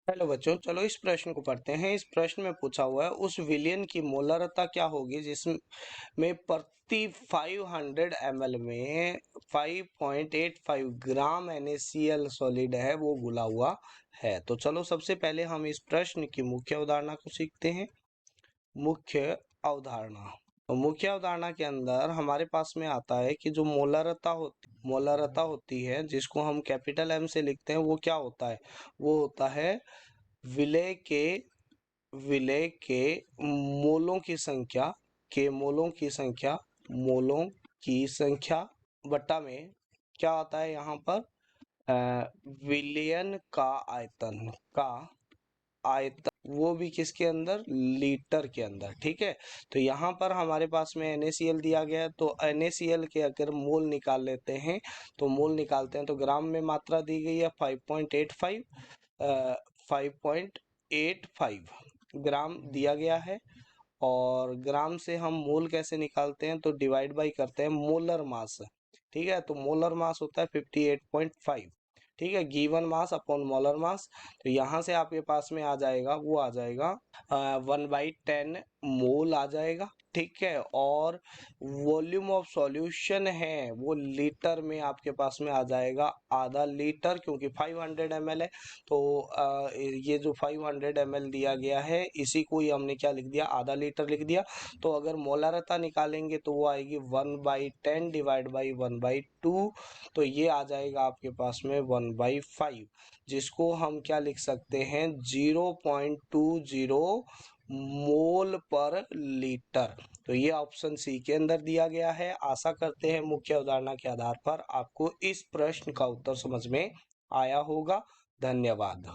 Hello बच्चों, चलो इस प्रश्न को पढ़ते हैं। इस प्रश्न में पूछा हुआ है उस विलयन की मोलरता क्या होगी जिसमें प्रति 500 ml में 5.85 ग्राम NaCl सॉलिड है वो घुला हुआ है। तो चलो सबसे पहले हम इस प्रश्न की मुख्य अवधारणा को सीखते हैं। मुख्य अवधारणा, तो मुख्य अवधारणा के अंदर हमारे पास में आता है कि जो मोलरता होती है जिसको हम कैपिटल M से लिखते हैं, वो क्या होता है? वो होता है विलय के मोलों की संख्या मोलों की संख्या बट्टा में क्या आता है यहाँ पर विलयन का आयतन, वो भी किसके अंदर? लीटर के अंदर। ठीक है, तो यहाँ पर हमारे पास में NaCl दिया गया है, तो NaCl के अगर मोल निकाल लेते हैं तो ग्राम में मात्रा दी गई है 5.85 ग्राम दिया गया है। और ग्राम से हम मोल कैसे निकालते हैं? तो डिवाइड बाई करते हैं मोलर मास। ठीक है, तो मोलर मास होता है 58.5। ठीक है, given mass upon molar mass. तो यहाँ से आपके पास में आ जाएगा 1/10 मोल आ जाएगा। ठीक है, और वॉल्यूम ऑफ सॉल्यूशन है वो लीटर में आपके पास में आ जाएगा आधा लीटर, क्योंकि 500 ml है। तो ये जो 500 ml दिया गया है इसी को ही हमने क्या लिख दिया? आधा लीटर लिख दिया। तो अगर मोलारता निकालेंगे तो वो आएगी 1/10 डिवाइड बाई 1/2। तो ये आ जाएगा आपके पास में 1/5, जिसको हम क्या लिख सकते हैं? 0.20 मोल पर लीटर। तो ये ऑप्शन सी के अंदर दिया गया है। आशा करते हैं मुख्य अवधारणा के आधार पर आपको इस प्रश्न का उत्तर समझ में आया होगा। धन्यवाद।